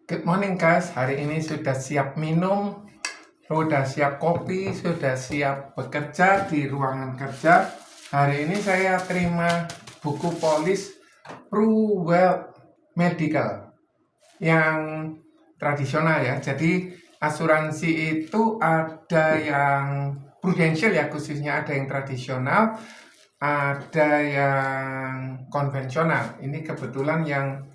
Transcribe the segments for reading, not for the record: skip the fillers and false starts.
Good morning guys, hari ini sudah siap minum, sudah siap kopi, sudah siap bekerja di ruangan kerja. Hari ini saya terima buku polis PruWealth Medical yang tradisional ya. Jadi asuransi itu ada yang prudential ya, khususnya ada yang tradisional, ada yang konvensional. Ini kebetulan yang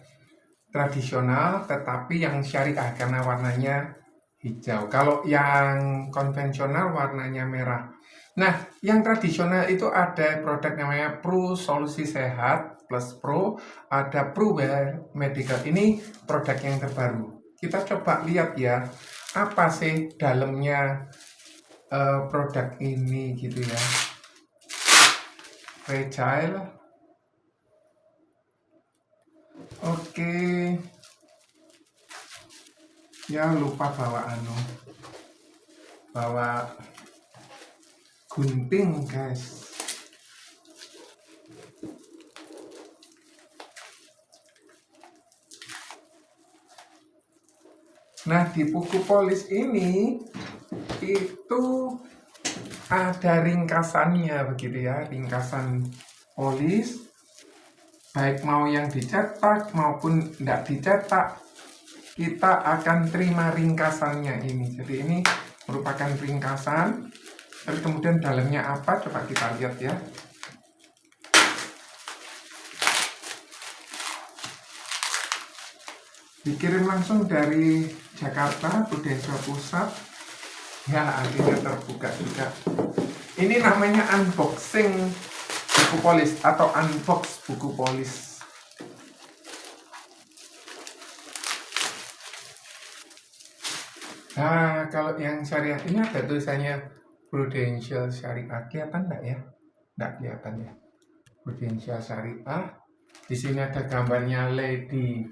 tradisional tetapi yang syariah karena warnanya hijau. Kalau yang konvensional warnanya merah. Nah, yang tradisional itu ada produk namanya Pro Solusi Sehat Plus Pro, ada PruWealth Medical. Ini produk yang terbaru. Kita coba lihat ya, apa sih dalamnya produk ini gitu ya. Fragile. Oke. Ya lupa bawa gunting guys. Nah, di buku polis ini itu ada ringkasannya begitu ya, ringkasan polis baik mau yang dicetak maupun tidak dicetak, kita akan terima ringkasannya ini. Jadi ini merupakan ringkasan. Terus kemudian dalamnya apa? Coba kita lihat ya. Dikirim langsung dari Jakarta, Prudential Pusat. Ya, akhirnya terbuka juga. Ini namanya unboxing buku polis atau unbox buku polis. Nah, kalau yang syariah ini ada tulisannya Prudential Syariah. Kelihatan enggak ya? Enggak kelihatan ya. Prudential Syariah. Di sini ada gambarnya Lady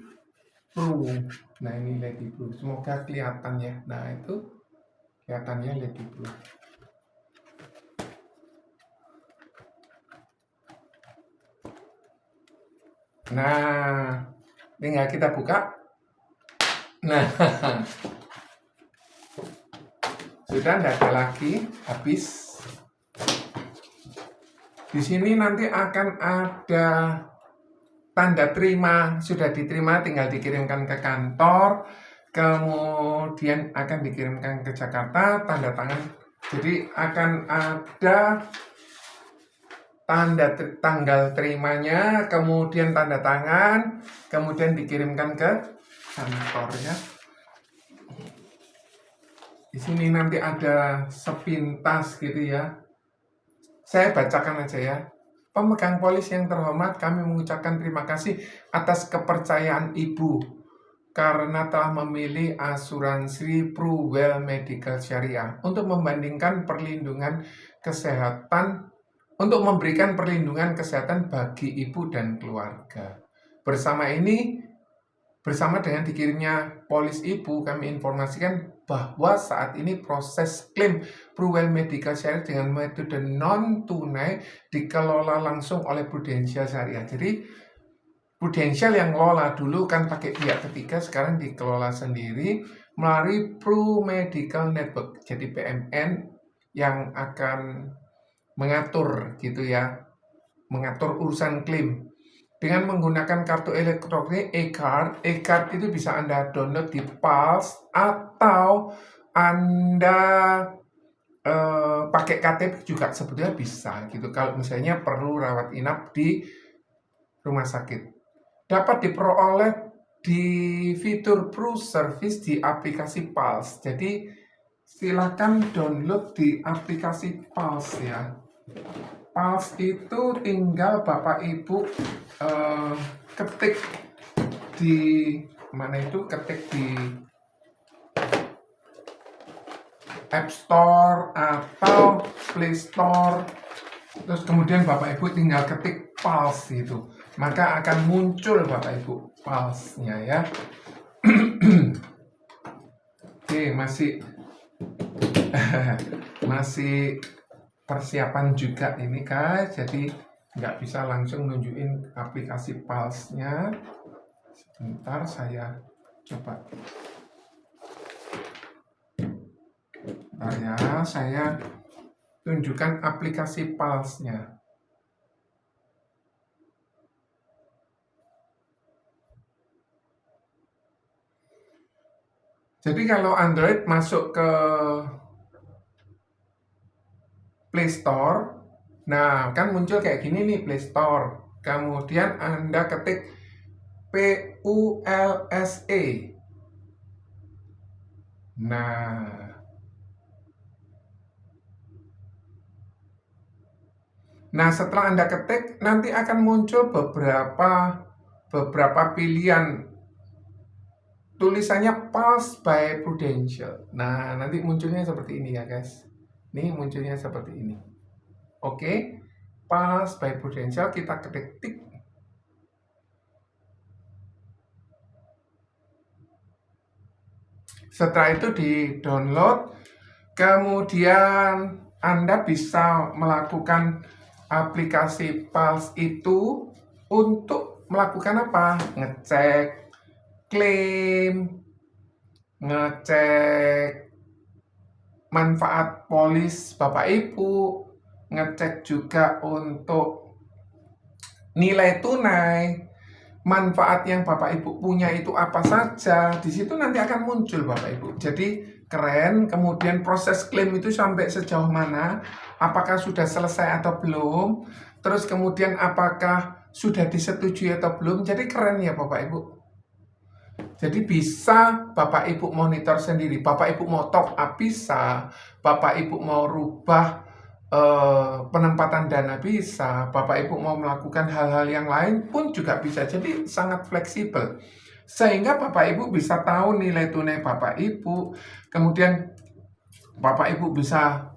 Pru. Nah, ini Lady Pru. Semoga kelihatan ya. Nah, itu kelihatannya Lady Pru. Nah, tinggal kita buka. Nah, sudah tidak ada lagi, habis. Di sini nanti akan ada tanda terima, sudah diterima, tinggal dikirimkan ke kantor, kemudian akan dikirimkan ke Jakarta, tanda tangan. Jadi akan ada tanggal terimanya, kemudian tanda tangan, kemudian dikirimkan ke kantor ya. Di sini nanti ada sepintas gitu ya. Saya bacakan aja ya. Pemegang polis yang terhormat, kami mengucapkan terima kasih atas kepercayaan Ibu karena telah memilih asuransi PruWealth Medical Syariah untuk memberikan perlindungan kesehatan bagi ibu dan keluarga. Bersama dengan dikirimnya polis ibu, kami informasikan bahwa saat ini proses klaim PruWealth Medical Syariah dengan metode non-tunai dikelola langsung oleh Prudential Syariah. Jadi Prudential yang ngelola dulu kan pakai pihak ketiga, sekarang dikelola sendiri melalui Pru Medical Network. Jadi PMN yang akan mengatur gitu ya, mengatur urusan klaim. Dengan menggunakan kartu elektronik e-card itu bisa Anda download di Pulse atau Anda pakai KTP juga sebetulnya bisa gitu. Kalau misalnya perlu rawat inap di rumah sakit, dapat diperoleh di fitur Pru Service di aplikasi Pulse. Jadi silakan download di aplikasi Pulse ya. Pulse itu tinggal Bapak Ibu ketik di mana itu, ketik di App Store atau Play Store, terus kemudian Bapak Ibu tinggal ketik Pulse itu, maka akan muncul Bapak Ibu Pulse-nya ya. Oke, masih persiapan juga ini guys, jadi nggak bisa langsung nunjukin aplikasi Pulse-nya. Sebentar saya Coba. Nah ya, saya tunjukkan aplikasi Pulse-nya. Jadi kalau Android masuk ke Play Store, nah kan muncul kayak gini nih Play Store. Kemudian Anda ketik PULSE. Nah, setelah Anda ketik, nanti akan muncul beberapa pilihan. Tulisannya Pulse by Prudential. Nah, nanti munculnya seperti ini ya, guys. Nih munculnya seperti ini. Oke, Pulse by Prudential kita ketik. Setelah itu di-download, kemudian Anda bisa melakukan aplikasi Pulse itu untuk melakukan apa? Ngecek klaim, ngecek manfaat polis Bapak Ibu, ngecek juga untuk nilai tunai, manfaat yang Bapak Ibu punya itu apa saja. Di situ nanti akan muncul Bapak Ibu. Jadi keren. Kemudian proses klaim itu sampai sejauh mana, apakah sudah selesai atau belum, terus kemudian apakah sudah disetujui atau belum. Jadi keren ya Bapak Ibu. Jadi bisa Bapak Ibu monitor sendiri. Bapak Ibu mau top up bisa, Bapak Ibu mau rubah penempatan dana bisa, Bapak Ibu mau melakukan hal-hal yang lain pun juga bisa. Jadi sangat fleksibel. Sehingga Bapak Ibu bisa tahu nilai tunai Bapak Ibu. Kemudian Bapak Ibu bisa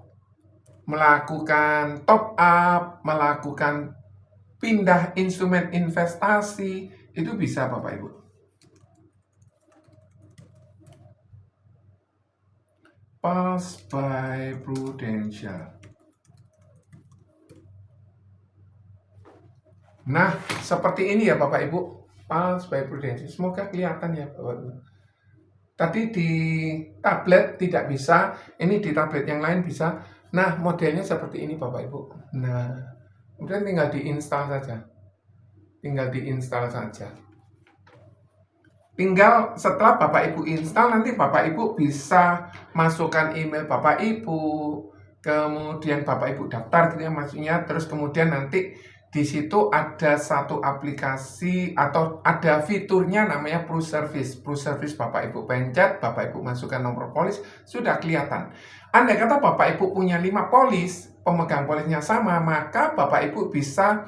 melakukan top up, melakukan pindah instrumen investasi, itu bisa Bapak Ibu. Pulse by Prudential. Nah, seperti ini ya Bapak Ibu, Pulse by Prudential. Semoga kelihatan ya Bapak Ibu. Tadi di tablet tidak bisa, ini di tablet yang lain bisa. Nah, modelnya seperti ini Bapak Ibu. Nah, kemudian tinggal diinstal saja. Tinggal setelah Bapak Ibu install, nanti Bapak Ibu bisa masukkan email Bapak Ibu, kemudian Bapak Ibu daftar gitu ya maksudnya, terus kemudian nanti di situ ada satu aplikasi atau ada fiturnya namanya Pro Service. Pro Service Bapak Ibu pencet, Bapak Ibu masukkan nomor polis, sudah kelihatan. Andai kata Bapak Ibu punya 5 polis, pemegang polisnya sama, maka Bapak Ibu bisa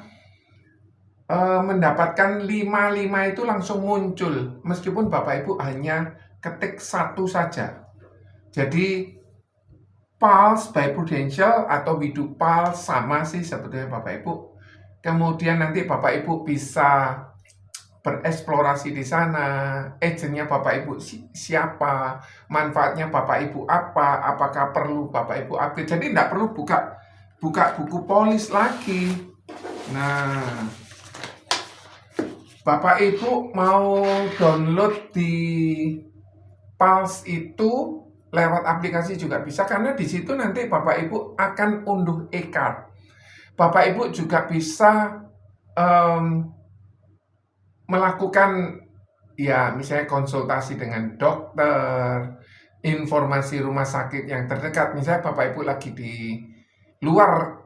mendapatkan 5 itu langsung muncul meskipun Bapak Ibu hanya ketik satu saja. Jadi Pulse by Prudential atau Widu Pulse sama sih sebetulnya Bapak Ibu. Kemudian nanti Bapak Ibu bisa bereksplorasi di sana, agennya Bapak Ibu siapa, manfaatnya Bapak Ibu apa, apakah perlu Bapak Ibu upgrade. Jadi tidak perlu buka buku polis lagi. Nah, Bapak Ibu mau download di Pulse itu lewat aplikasi juga bisa, karena di situ nanti Bapak Ibu akan unduh e-card. Bapak Ibu juga bisa melakukan ya misalnya konsultasi dengan dokter, informasi rumah sakit yang terdekat. Misalnya Bapak Ibu lagi di luar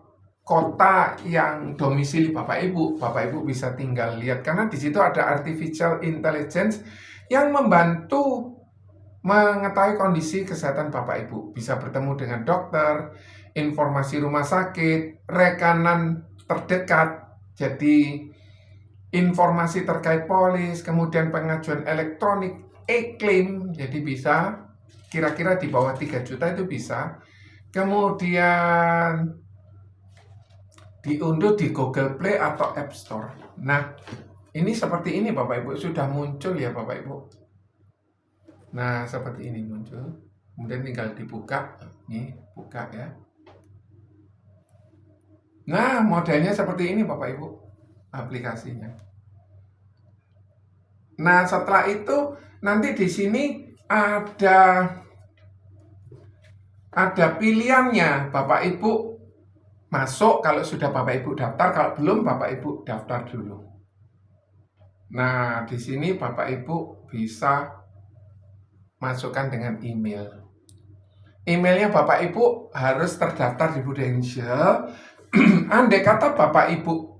kota yang domisili Bapak Ibu bisa tinggal lihat, karena di situ ada artificial intelligence yang membantu mengetahui kondisi kesehatan Bapak Ibu. Bisa bertemu dengan dokter, informasi rumah sakit, rekanan terdekat. Jadi informasi terkait polis, kemudian pengajuan elektronik, e-claim, jadi bisa kira-kira di bawah 3 juta itu bisa. Kemudian diunduh di Google Play atau App Store. Nah, ini seperti ini Bapak Ibu, sudah muncul ya Bapak Ibu. Nah, seperti ini muncul. Kemudian tinggal dibuka. Nih, buka ya. Nah, modelnya seperti ini Bapak Ibu, aplikasinya. Nah, setelah itu nanti di sini ada pilihannya. Bapak Ibu masuk kalau sudah Bapak Ibu daftar, kalau belum Bapak Ibu daftar dulu. Nah, di sini Bapak Ibu bisa masukkan dengan email. Emailnya Bapak Ibu harus terdaftar di Prudential. Andai kata Bapak Ibu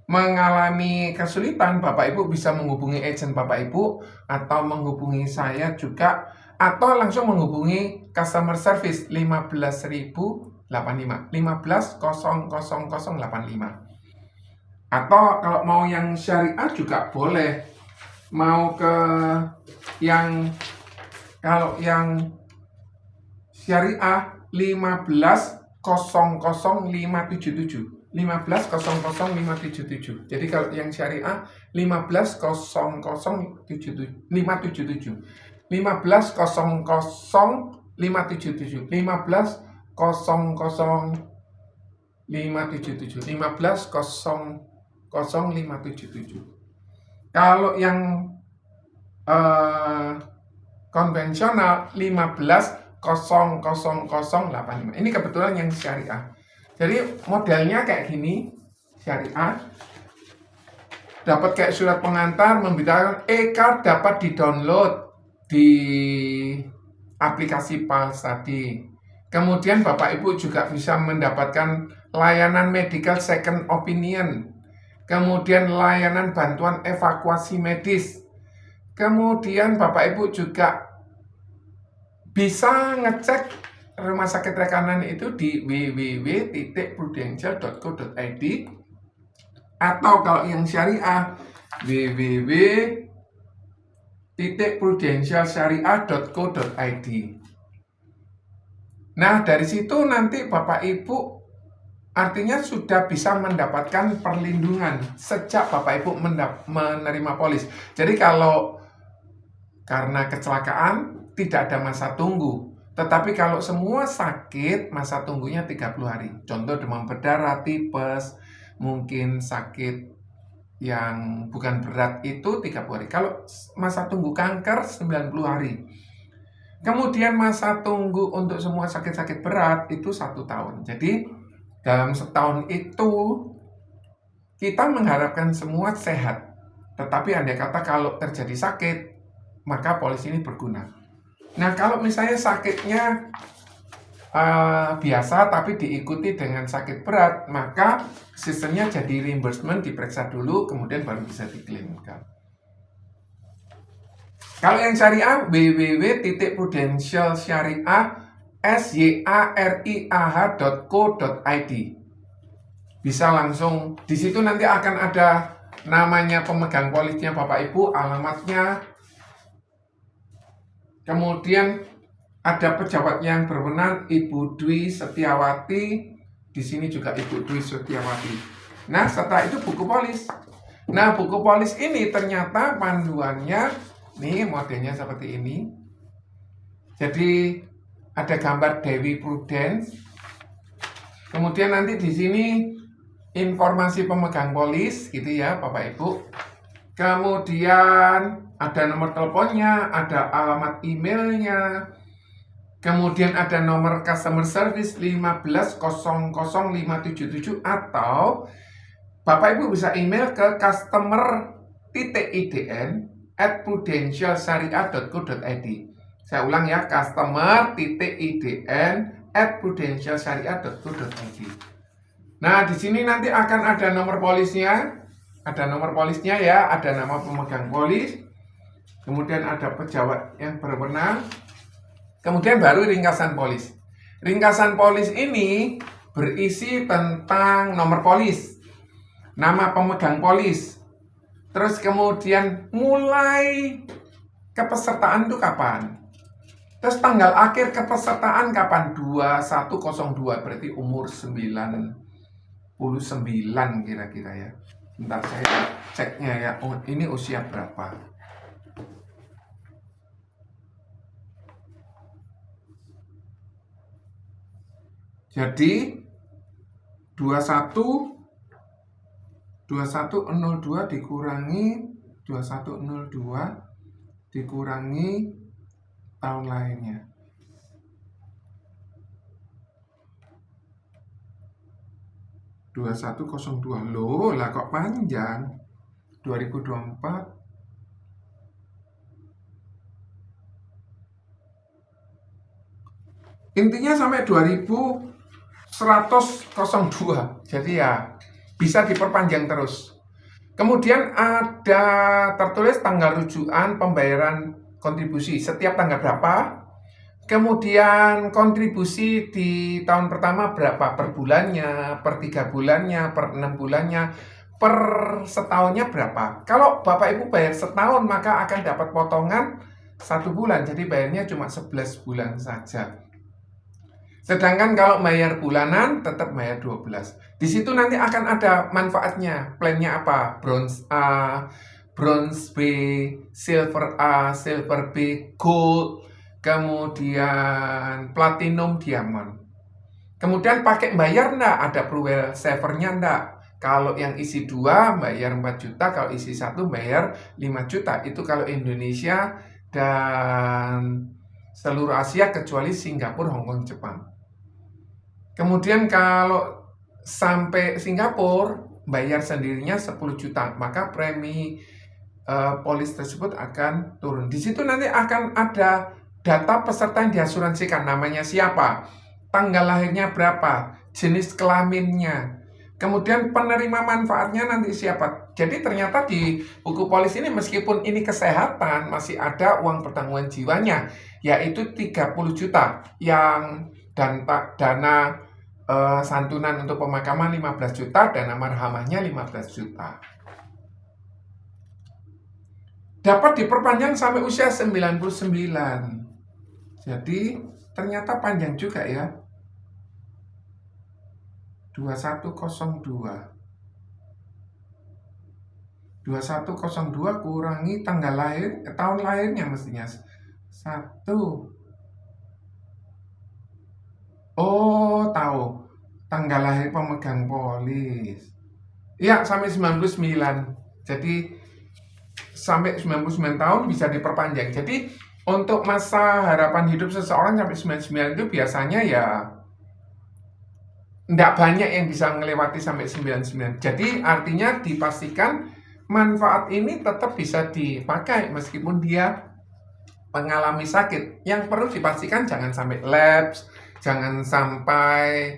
mengalami kesulitan, Bapak Ibu bisa menghubungi agent Bapak Ibu atau menghubungi saya juga, atau langsung menghubungi customer service 15.085 15.00085. Atau kalau mau yang syariah juga boleh. Mau ke kalau yang syariah 15.00577. 15.00577. Jadi kalau yang syariah 15.00577. 15.00577. 15.00577. 15.00577. Kalau yang konvensional 15.00085. Ini kebetulan yang syariah. Jadi modelnya kayak gini, syariah. Dapat kayak surat pengantar memberitakan e-card dapat di-download di aplikasi Pals tadi. Kemudian Bapak Ibu juga bisa mendapatkan layanan medical second opinion. Kemudian layanan bantuan evakuasi medis. Kemudian Bapak Ibu juga bisa ngecek rumah sakit rekanan itu di www.prudential.co.id, atau kalau yang syariah www.prudentialsyariah.co.id. Nah, dari situ nanti Bapak Ibu artinya sudah bisa mendapatkan perlindungan sejak Bapak Ibu menerima polis. Jadi kalau karena kecelakaan tidak ada masa tunggu. Tetapi kalau semua sakit, masa tunggunya 30 hari. Contoh demam berdarah, tipes, mungkin sakit yang bukan berat itu 30 hari. Kalau masa tunggu kanker 90 hari. Kemudian masa tunggu untuk semua sakit-sakit berat itu 1 tahun. Jadi dalam setahun itu kita mengharapkan semua sehat. Tetapi andai kata kalau terjadi sakit, maka polis ini berguna. Nah, kalau misalnya sakitnya biasa tapi diikuti dengan sakit berat, maka sistemnya jadi reimbursement, diperiksa dulu, kemudian baru bisa diklaimkan. Kalau yang syariah, www.prudentialsyariah.co.id. Bisa langsung, di situ nanti akan ada namanya pemegang polisnya Bapak Ibu, alamatnya. Kemudian ada pejabat yang berwenang, Ibu Dwi Setiawati. Di sini juga Ibu Dwi Setiawati. Nah, setelah itu buku polis. Nah, buku polis ini ternyata panduannya, nih modelnya seperti ini. Jadi ada gambar Dewi Prudence. Kemudian nanti di sini informasi pemegang polis, gitu ya, Bapak Ibu. Kemudian ada nomor teleponnya, ada alamat emailnya, kemudian ada nomor customer service 15.00577, atau Bapak Ibu bisa email ke customer.idn@prudentialsyariah.co.id. Saya ulang ya, customer.idn@prudentialsyariah.co.id. Nah, di sini nanti akan ada nomor polisnya. Ada nomor polisnya ya, ada nama pemegang polis, kemudian ada pejabat yang berwenang, kemudian baru ringkasan polis. Ringkasan polis ini berisi tentang nomor polis, nama pemegang polis, terus kemudian mulai kepesertaan itu kapan, terus tanggal akhir kepesertaan kapan, 2102, berarti umur 99 kira-kira ya. Bentar saya ceknya ya, oh ini usia berapa. Jadi 2102 dikurangi 2102 dikurangi tahun lahirnya. 2102. Loh, lah kok panjang? 2024. Intinya sampai 2102. Jadi ya bisa diperpanjang terus. Kemudian ada tertulis tanggal rujukan pembayaran kontribusi setiap tanggal berapa. Kemudian kontribusi di tahun pertama berapa, per bulannya, per 3 bulannya, per 6 bulannya, per setahunnya berapa. Kalau Bapak Ibu bayar setahun maka akan dapat potongan 1 bulan. Jadi bayarnya cuma 11 bulan saja. Sedangkan kalau bayar bulanan tetap bayar 12. Di situ nanti akan ada manfaatnya. Plannya apa? Bronze A, Bronze B, Silver A, Silver B, Gold, kemudian Platinum, Diamond. Kemudian pakai bayar enggak? Ada Fuel Saver-nya enggak? Kalau yang isi 2 bayar 4 juta, kalau isi 1 bayar 5 juta. Itu kalau Indonesia dan seluruh Asia kecuali Singapura, Hong Kong, Jepang. Kemudian kalau sampai Singapura bayar sendirinya 10 juta, maka premi polis tersebut akan turun. Di situ nanti akan ada data peserta yang diasuransikan, namanya siapa, tanggal lahirnya berapa, jenis kelaminnya, kemudian penerima manfaatnya nanti siapa. Jadi ternyata di buku polis ini meskipun ini kesehatan, masih ada uang pertanggungan jiwanya, yaitu 30 juta yang dana santunan untuk pemakaman 15 juta, dana marhamahnya 15 juta. Dapat diperpanjang sampai usia 99. Jadi ternyata panjang juga ya. 2102. 2102 kurangi tanggal lahir, tahun lahirnya mestinya 1. Oh, tahu. Tanggal lahir pemegang polis. Iya, sampai 99. Jadi sampai 99 tahun bisa diperpanjang. Jadi untuk masa harapan hidup seseorang sampai 99 itu biasanya ya enggak banyak yang bisa melewati sampai 99. Jadi artinya dipastikan manfaat ini tetap bisa dipakai meskipun dia mengalami sakit. Yang perlu dipastikan jangan sampai lapse, jangan sampai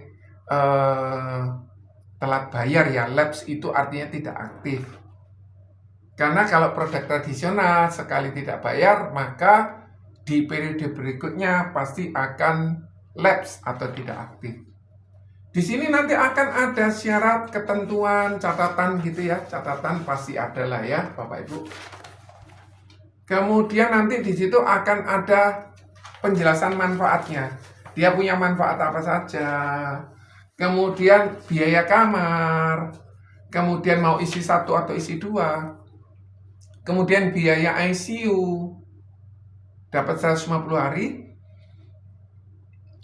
telat bayar ya. Lapse itu artinya tidak aktif. Karena kalau produk tradisional sekali tidak bayar, maka di periode berikutnya pasti akan lapse atau tidak aktif. Di sini nanti akan ada syarat, ketentuan, catatan gitu ya. Catatan pasti ada lah ya, Bapak Ibu. Kemudian nanti di situ akan ada penjelasan manfaatnya. Dia punya manfaat apa saja. Kemudian biaya kamar. Kemudian mau isi 1 atau isi 2. Kemudian biaya ICU. Dapat 150 hari.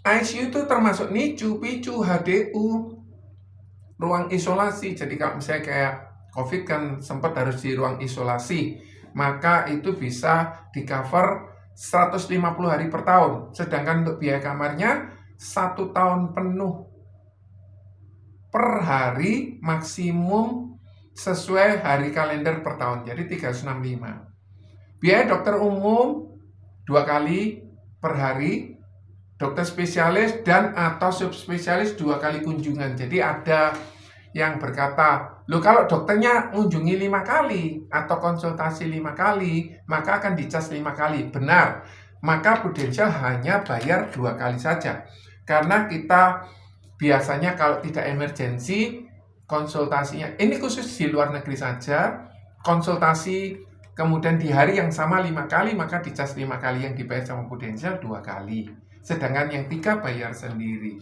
ICU itu termasuk NICU, PICU, HDU, ruang isolasi. Jadi kalau misalnya kayak COVID kan sempat harus di ruang isolasi, maka itu bisa di-cover 150 hari per tahun. Sedangkan untuk biaya kamarnya 1 tahun penuh per hari, maksimum sesuai hari kalender per tahun. Jadi 365. Biaya dokter umum 2 kali per hari, dokter spesialis dan atau subspesialis 2 kali kunjungan. Jadi ada yang berkata, loh kalau dokternya mengunjungi 5 kali atau konsultasi 5 kali, maka akan dicas 5 kali. Benar, maka Prudential hanya bayar 2 kali saja. Karena kita biasanya kalau tidak emergensi, konsultasinya, ini khusus di luar negeri saja, konsultasi kemudian di hari yang sama 5 kali, maka dicas 5 kali, yang dibayar sama Prudential 2 kali. Sedangkan yang 3 bayar sendiri.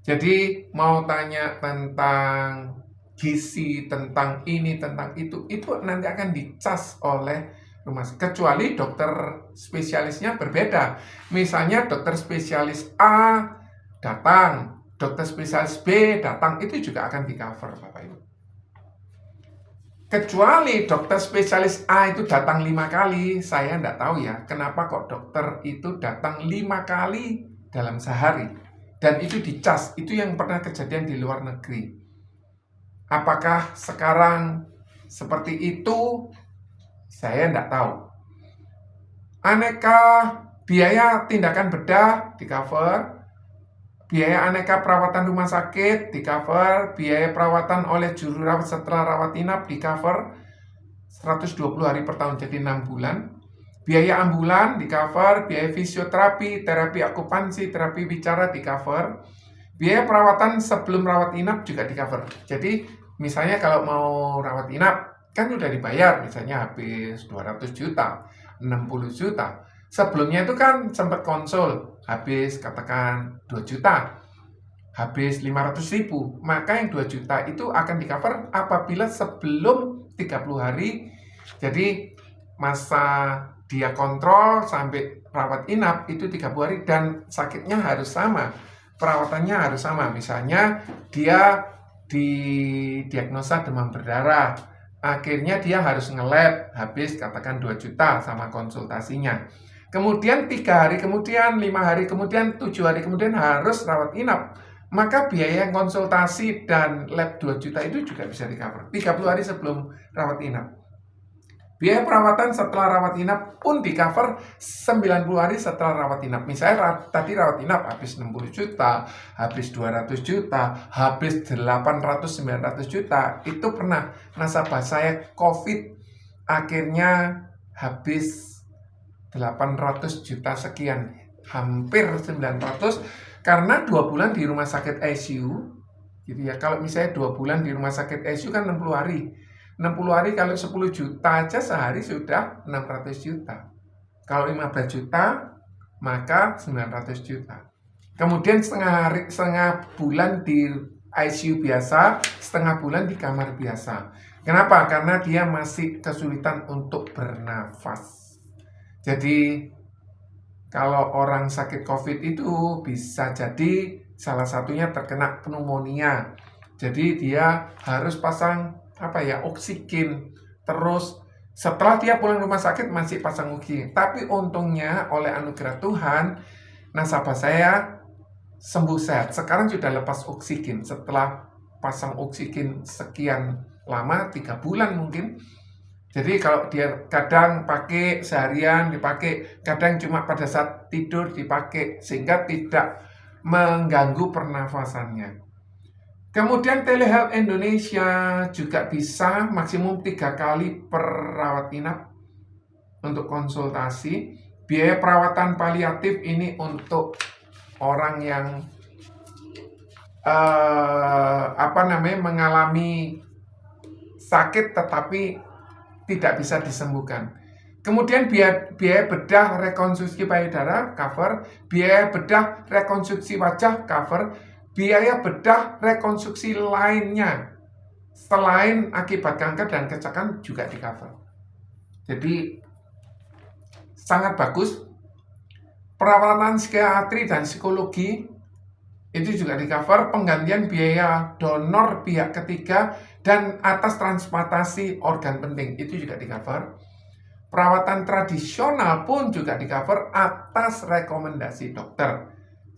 Jadi mau tanya tentang gizi, tentang ini, tentang itu nanti akan dicas oleh rumah sakit. Kecuali dokter spesialisnya berbeda. Misalnya dokter spesialis A datang, dokter spesialis B datang, itu juga akan di-cover, Bapak Ibu. Kecuali dokter spesialis A itu datang 5 kali, saya nggak tahu ya, kenapa kok dokter itu datang 5 kali dalam sehari. Dan itu dicas, itu yang pernah kejadian di luar negeri. Apakah sekarang seperti itu? Saya nggak tahu. Aneka biaya tindakan bedah di cover, biaya aneka perawatan rumah sakit di cover, biaya perawatan oleh juru rawat setelah rawat inap di cover 120 hari per tahun, jadi 6 bulan. Biaya ambulan di cover, biaya fisioterapi, terapi akupansi, terapi bicara di cover. Biaya perawatan sebelum rawat inap juga di cover. Jadi misalnya kalau mau rawat inap kan udah dibayar, misalnya habis 200 juta, 60 juta. Sebelumnya itu kan sempat konsul, habis katakan 2 juta, habis 500 ribu. Maka yang 2 juta itu akan di cover apabila sebelum 30 hari. Jadi masa dia kontrol sampai rawat inap itu 30 hari dan sakitnya harus sama, perawatannya harus sama. Misalnya dia didiagnosa demam berdarah, akhirnya dia harus nge-lab, habis katakan 2 juta sama konsultasinya. Kemudian 3 hari kemudian, 5 hari kemudian, 7 hari kemudian harus rawat inap. Maka biaya konsultasi dan lab 2 juta itu juga bisa di-cover 30 hari sebelum rawat inap. Biaya perawatan setelah rawat inap pun di-cover 90 hari setelah rawat inap. Misalnya tadi rawat inap habis 60 juta, habis 200 juta, habis 800-900 juta. Itu pernah nasabah saya COVID, akhirnya habis 800 juta sekian, hampir 900, karena 2 bulan di rumah sakit ICU. Gitu ya, kalau misalnya 2 bulan di rumah sakit ICU kan 60 hari. 60 hari kalau 10 juta aja sehari sudah 600 juta. Kalau 15 juta maka 900 juta. Kemudian setengah bulan di ICU biasa, setengah bulan di kamar biasa. Kenapa? Karena dia masih kesulitan untuk bernafas. Jadi kalau orang sakit COVID itu bisa jadi salah satunya terkena pneumonia. Jadi dia harus pasang oksigen. Terus setelah dia pulang rumah sakit masih pasang oksigen. Tapi untungnya oleh anugerah Tuhan, nasabah saya sembuh sehat. Sekarang sudah lepas oksigen setelah pasang oksigen sekian lama, 3 bulan mungkin. Jadi kalau dia kadang pakai seharian dipakai, kadang cuma pada saat tidur dipakai, sehingga tidak mengganggu pernafasannya. Kemudian Telehealth Indonesia juga bisa maksimum 3 kali per rawat inap untuk konsultasi. Biaya perawatan paliatif ini untuk orang yang mengalami sakit tetapi tidak bisa disembuhkan. Kemudian biaya bedah rekonstruksi payudara cover, biaya bedah rekonstruksi wajah cover, biaya bedah rekonstruksi lainnya selain akibat kanker dan kecelakaan juga di cover. Jadi sangat bagus. Perawatan psikiatri dan psikologi itu juga di cover. Penggantian biaya donor pihak ketiga dan atas transplantasi organ penting itu juga di cover. Perawatan tradisional pun juga di cover atas rekomendasi dokter.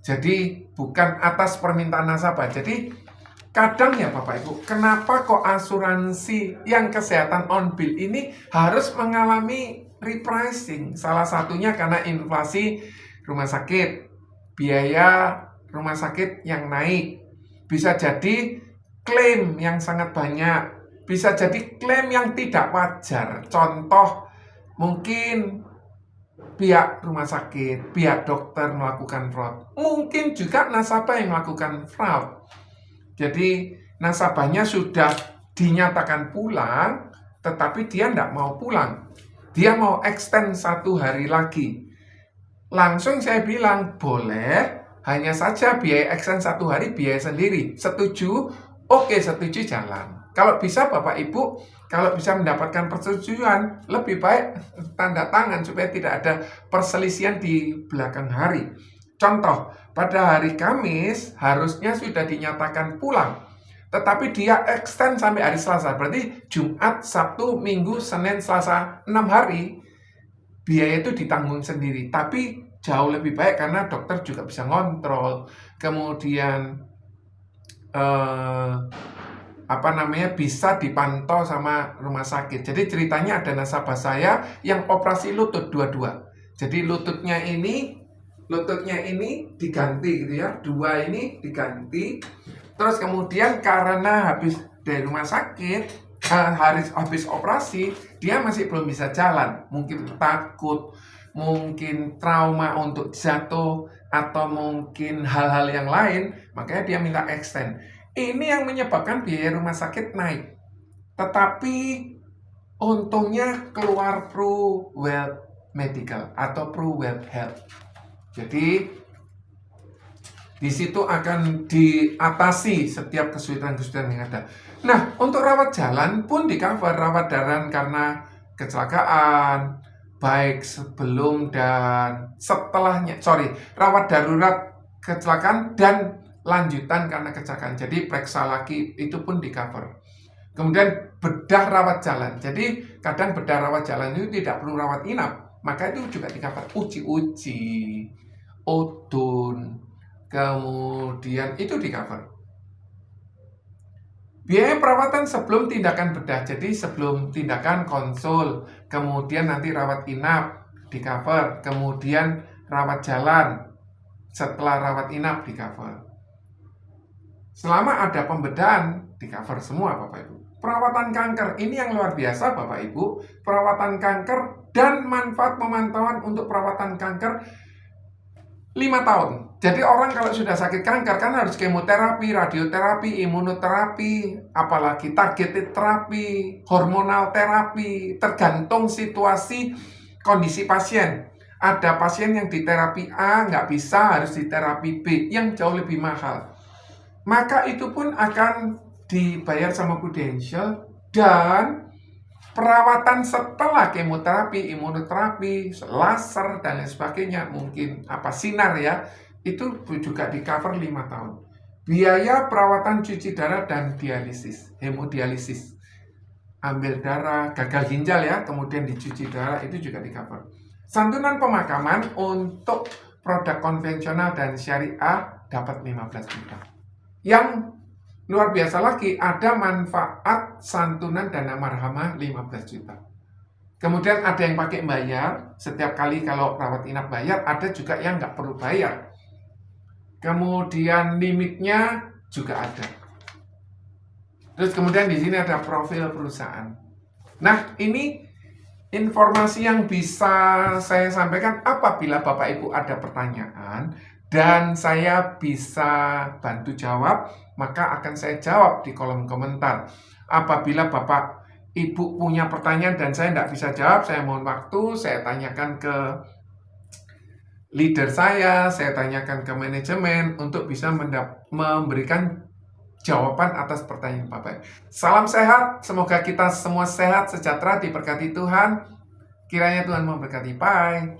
Jadi bukan atas permintaan nasabah. Jadi kadang ya Bapak Ibu, kenapa kok asuransi yang kesehatan on bill ini harus mengalami repricing? Salah satunya karena inflasi rumah sakit, biaya rumah sakit yang naik. Bisa jadi klaim yang sangat banyak, bisa jadi klaim yang tidak wajar. Contoh, mungkin pihak rumah sakit, pihak dokter melakukan fraud. Mungkin juga nasabah yang melakukan fraud. Jadi nasabahnya sudah dinyatakan pulang, tetapi dia tidak mau pulang. Dia mau extend 1 hari lagi. Langsung saya bilang, boleh, hanya saja biaya extend 1 hari biaya sendiri. Setuju? Oke, setuju, jalan. Kalau bisa Bapak Ibu, kalau bisa mendapatkan persetujuan, lebih baik tanda tangan supaya tidak ada perselisihan di belakang hari. Contoh, pada hari Kamis harusnya sudah dinyatakan pulang. Tetapi dia extend sampai hari Selasa. Berarti Jumat, Sabtu, Minggu, Senin, Selasa, 6 hari. Biaya itu ditanggung sendiri. Tapi jauh lebih baik karena dokter juga bisa ngontrol. Kemudian bisa dipantau sama rumah sakit. Jadi ceritanya ada nasabah saya yang operasi lutut dua-dua. Jadi lututnya ini diganti gitu ya. Dua ini diganti. Terus kemudian karena habis dari rumah sakit, habis operasi, dia masih belum bisa jalan. Mungkin takut, mungkin trauma untuk jatuh, atau mungkin hal-hal yang lain, makanya dia minta extend. Ini yang menyebabkan biaya rumah sakit naik. Tetapi untungnya keluar PruWealth Medical atau PruWealth Health. Jadi di situ akan diatasi setiap kesulitan-kesulitan yang ada. Nah, untuk rawat jalan pun di cover, rawat jalan karena kecelakaan, baik sebelum dan setelahnya, rawat darurat kecelakaan dan lanjutan karena kecelakaan. Jadi periksa lagi itu pun di cover. Kemudian bedah rawat jalan. Jadi kadang bedah rawat jalan itu tidak perlu rawat inap, maka itu juga di cover. Uji-uji, odon, kemudian itu di cover. Biaya perawatan sebelum tindakan bedah, jadi sebelum tindakan konsul, kemudian nanti rawat inap di cover, kemudian rawat jalan setelah rawat inap di cover. Selama ada pembedahan di cover semua Bapak Ibu. Perawatan kanker, ini yang luar biasa Bapak Ibu. Perawatan kanker dan manfaat pemantauan untuk perawatan kanker 5 tahun. Jadi orang kalau sudah sakit kanker kan harus kemoterapi, radioterapi, imunoterapi, apalagi targeted terapi, hormonal terapi, tergantung situasi kondisi pasien. Ada pasien yang di terapi A nggak bisa, harus di terapi B yang jauh lebih mahal. Maka itu pun akan dibayar sama Prudential, dan perawatan setelah kemoterapi, imunoterapi, laser, dan lain sebagainya, mungkin sinar ya, itu juga di cover 5 tahun. Biaya perawatan cuci darah dan dialisis, hemodialisis, ambil darah, gagal ginjal ya, kemudian dicuci darah, itu juga di cover. Santunan pemakaman untuk produk konvensional dan syariah dapat 15 juta. Yang luar biasa lagi, ada manfaat santunan dana marhamah 15 juta. Kemudian ada yang pakai bayar, setiap kali kalau rawat inap bayar, ada juga yang nggak perlu bayar. Kemudian limitnya juga ada. Terus kemudian di sini ada profil perusahaan. Nah, ini informasi yang bisa saya sampaikan. Apabila Bapak Ibu ada pertanyaan dan saya bisa bantu jawab, maka akan saya jawab di kolom komentar. Apabila Bapak Ibu punya pertanyaan dan saya tidak bisa jawab, saya mohon waktu, saya tanyakan ke leader saya tanyakan ke manajemen untuk bisa memberikan jawaban atas pertanyaan Bapak. Salam sehat, semoga kita semua sehat, sejahtera, diberkati Tuhan. Kiranya Tuhan memberkati. Bye.